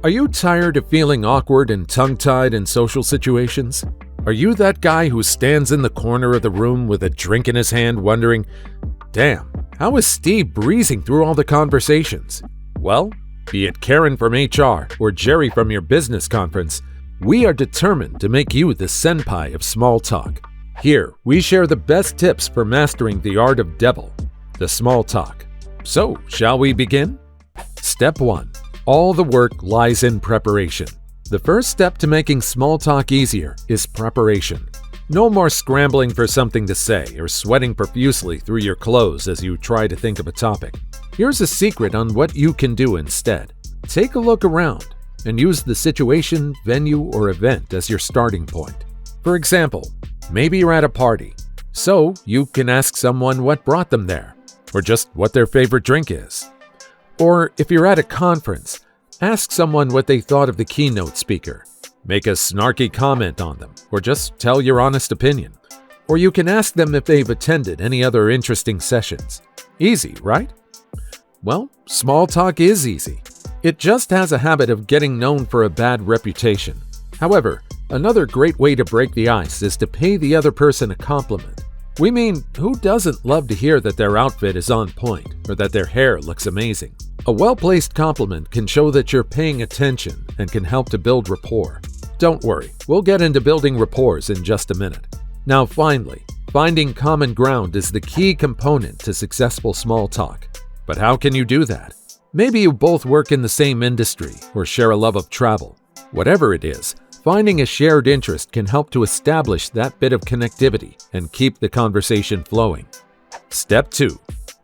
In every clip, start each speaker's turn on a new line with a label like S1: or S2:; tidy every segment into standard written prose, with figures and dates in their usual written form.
S1: Are you tired of feeling awkward and tongue-tied in social situations? Are you that guy who stands in the corner of the room with a drink in his hand wondering, damn, how is Steve breezing through all the conversations? Well, be it Karen from HR or Jerry from your business conference, we are determined to make you the senpai of small talk. Here, we share the best tips for mastering the art of devil, the small talk. So, shall we begin? Step 1. All the work lies in preparation. The first step to making small talk easier is preparation. No more scrambling for something to say or sweating profusely through your clothes as you try to think of a topic. Here's a secret on what you can do instead. Take a look around and use the situation, venue, or event as your starting point. For example, maybe you're at a party, so you can ask someone what brought them there, or just what their favorite drink is. Or if you're at a conference, ask someone what they thought of the keynote speaker. Make a snarky comment on them, or just tell your honest opinion. Or you can ask them if they've attended any other interesting sessions. Easy, right? Well, small talk is easy. It just has a habit of getting known for a bad reputation. However, another great way to break the ice is to pay the other person a compliment. We mean, who doesn't love to hear that their outfit is on point or that their hair looks amazing? A well-placed compliment can show that you're paying attention and can help to build rapport. Don't worry, we'll get into building rapports in just a minute. Now finally, finding common ground is the key component to successful small talk. But how can you do that? Maybe you both work in the same industry or share a love of travel. Whatever it is, finding a shared interest can help to establish that bit of connectivity and keep the conversation flowing. Step 2.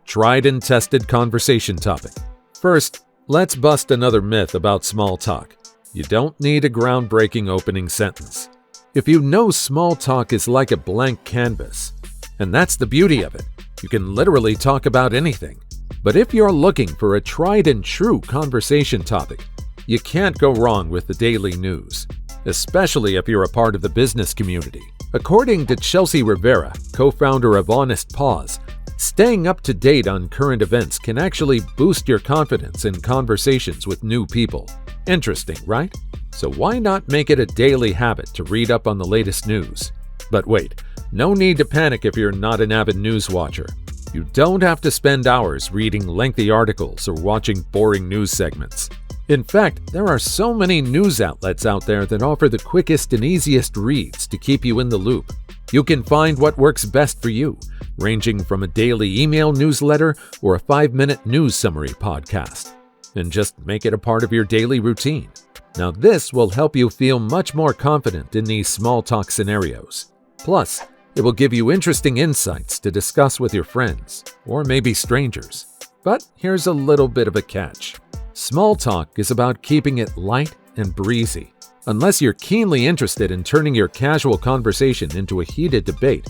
S1: Tried and tested conversation topic. First, let's bust another myth about small talk. You don't need a groundbreaking opening sentence. If you know small talk is like a blank canvas, and that's the beauty of it, you can literally talk about anything. But if you're looking for a tried and true conversation topic, you can't go wrong with the daily news, especially if you're a part of the business community. According to Chelsea Rivera, co-founder of Honest Pause, staying up to date on current events can actually boost your confidence in conversations with new people. Interesting, right? So why not make it a daily habit to read up on the latest news? But wait, no need to panic if you're not an avid news watcher. You don't have to spend hours reading lengthy articles or watching boring news segments. In fact, there are so many news outlets out there that offer the quickest and easiest reads to keep you in the loop. You can find what works best for you, ranging from a daily email newsletter or a 5-minute news summary podcast. And just make it a part of your daily routine. Now this will help you feel much more confident in these small talk scenarios. Plus, it will give you interesting insights to discuss with your friends, or maybe strangers. But here's a little bit of a catch. Small talk is about keeping it light and breezy. Unless you're keenly interested in turning your casual conversation into a heated debate,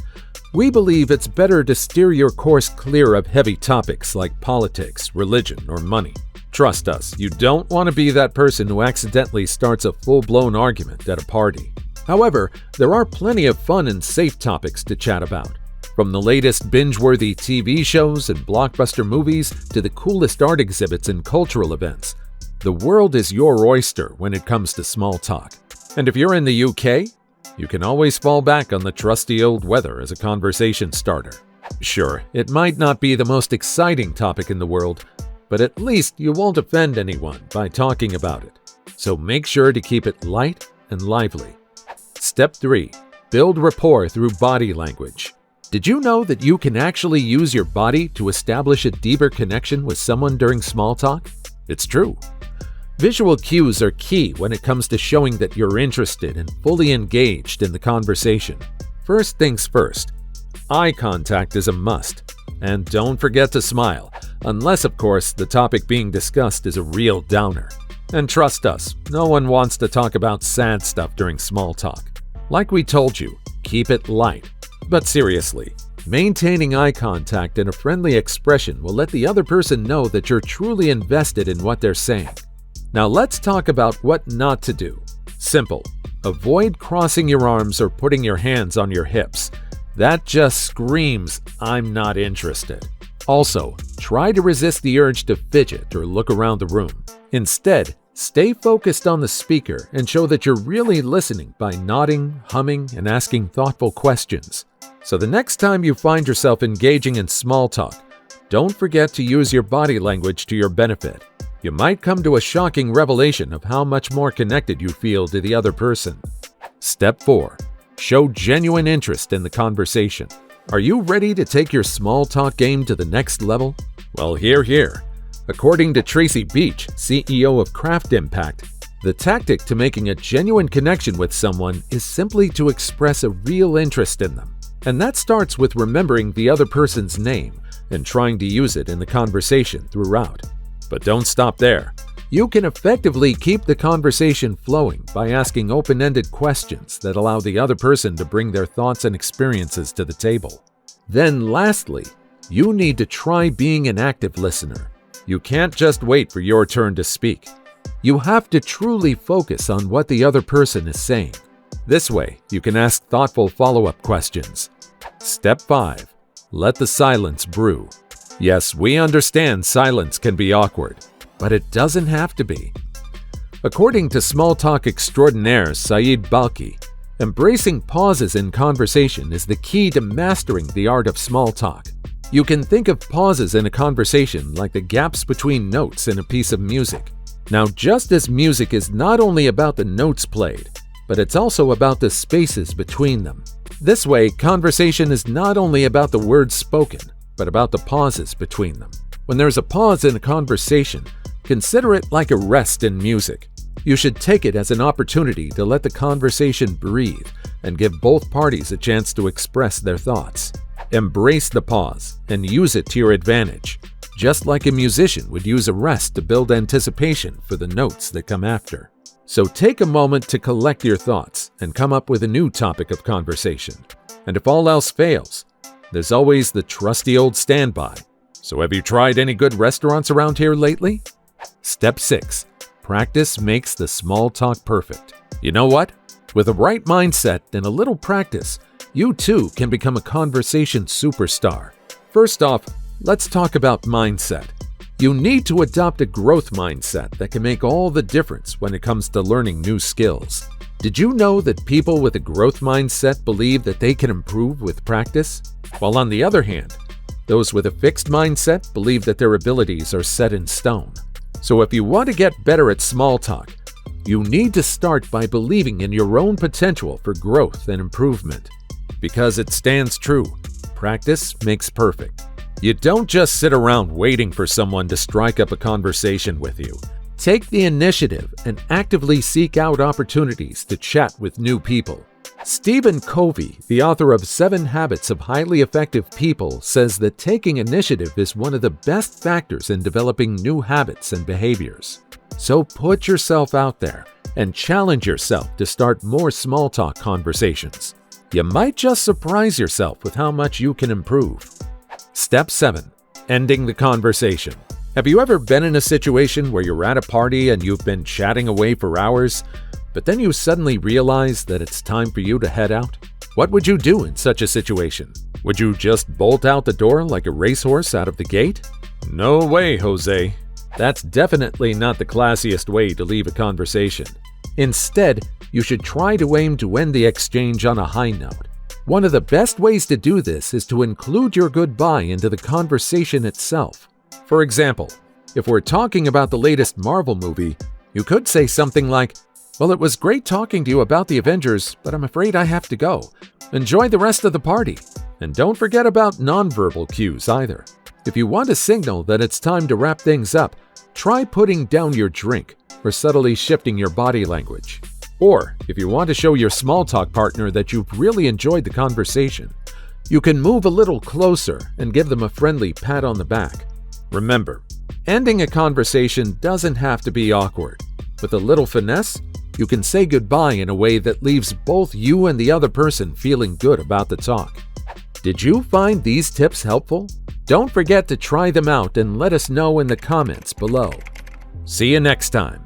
S1: we believe it's better to steer your course clear of heavy topics like politics, religion, or money. Trust us, you don't want to be that person who accidentally starts a full-blown argument at a party. However, there are plenty of fun and safe topics to chat about. From the latest binge-worthy TV shows and blockbuster movies to the coolest art exhibits and cultural events, the world is your oyster when it comes to small talk. And if you're in the UK, you can always fall back on the trusty old weather as a conversation starter. Sure, it might not be the most exciting topic in the world, but at least you won't offend anyone by talking about it. So make sure to keep it light and lively. Step 3. Build rapport through body language. Did you know that you can actually use your body to establish a deeper connection with someone during small talk? It's true. Visual cues are key when it comes to showing that you're interested and fully engaged in the conversation. First things first, eye contact is a must. And don't forget to smile, unless of course the topic being discussed is a real downer. And trust us, no one wants to talk about sad stuff during small talk. Like we told you, keep it light. But seriously, maintaining eye contact and a friendly expression will let the other person know that you're truly invested in what they're saying. Now let's talk about what not to do. Simple. Avoid crossing your arms or putting your hands on your hips. That just screams, I'm not interested. Also, try to resist the urge to fidget or look around the room. Instead, Stay focused on the speaker and show that you're really listening by nodding, humming, and asking thoughtful questions. So the next time you find yourself engaging in small talk, don't forget to use your body language to your benefit. You might come to a shocking revelation of how much more connected you feel to the other person. Step 4. Show genuine interest in the conversation. Are you ready to take your small talk game to the next level? Well, hear. According to Tracy Beach, CEO of Craft Impact, the tactic to making a genuine connection with someone is simply to express a real interest in them. And that starts with remembering the other person's name and trying to use it in the conversation throughout. But don't stop there. You can effectively keep the conversation flowing by asking open-ended questions that allow the other person to bring their thoughts and experiences to the table. Then lastly, you need to try being an active listener. You can't just wait for your turn to speak. You have to truly focus on what the other person is saying. This way, you can ask thoughtful follow-up questions. Step 5. Let the silence brew. Yes, we understand silence can be awkward, but it doesn't have to be. According to small talk extraordinaire Saeed Balkhi, embracing pauses in conversation is the key to mastering the art of small talk. You can think of pauses in a conversation like the gaps between notes in a piece of music. Now, just as music is not only about the notes played, but it's also about the spaces between them. This way, conversation is not only about the words spoken, but about the pauses between them. When there's a pause in a conversation, consider it like a rest in music. You should take it as an opportunity to let the conversation breathe and give both parties a chance to express their thoughts. Embrace the pause and use it to your advantage, just like a musician would use a rest to build anticipation for the notes that come after. So take a moment to collect your thoughts and come up with a new topic of conversation. And if all else fails, there's always the trusty old standby. So have you tried any good restaurants around here lately? Step 6. Practice makes the small talk perfect. You know what? With a right mindset and a little practice, you too can become a conversation superstar. First off, let's talk about mindset. You need to adopt a growth mindset that can make all the difference when it comes to learning new skills. Did you know that people with a growth mindset believe that they can improve with practice? While on the other hand, those with a fixed mindset believe that their abilities are set in stone. So if you want to get better at small talk, you need to start by believing in your own potential for growth and improvement. Because it stands true, practice makes perfect. You don't just sit around waiting for someone to strike up a conversation with you. Take the initiative and actively seek out opportunities to chat with new people. Stephen Covey, the author of 7 Habits of Highly Effective People, says that taking initiative is one of the best factors in developing new habits and behaviors. So put yourself out there and challenge yourself to start more small talk conversations. You might just surprise yourself with how much you can improve. Step 7. Ending the conversation. Have you ever been in a situation where you're at a party and you've been chatting away for hours, but then you suddenly realize that it's time for you to head out? What would you do in such a situation? Would you just bolt out the door like a racehorse out of the gate? No way, Jose. That's definitely not the classiest way to leave a conversation. Instead, you should try to aim to end the exchange on a high note. One of the best ways to do this is to include your goodbye into the conversation itself. For example, if we're talking about the latest Marvel movie, you could say something like, "Well, it was great talking to you about the Avengers, but I'm afraid I have to go. Enjoy the rest of the party. And don't forget about nonverbal cues either." If you want to signal that it's time to wrap things up, try putting down your drink or subtly shifting your body language. Or, if you want to show your small talk partner that you've really enjoyed the conversation, you can move a little closer and give them a friendly pat on the back. Remember, ending a conversation doesn't have to be awkward. With a little finesse, you can say goodbye in a way that leaves both you and the other person feeling good about the talk. Did you find these tips helpful? Don't forget to try them out and let us know in the comments below. See you next time.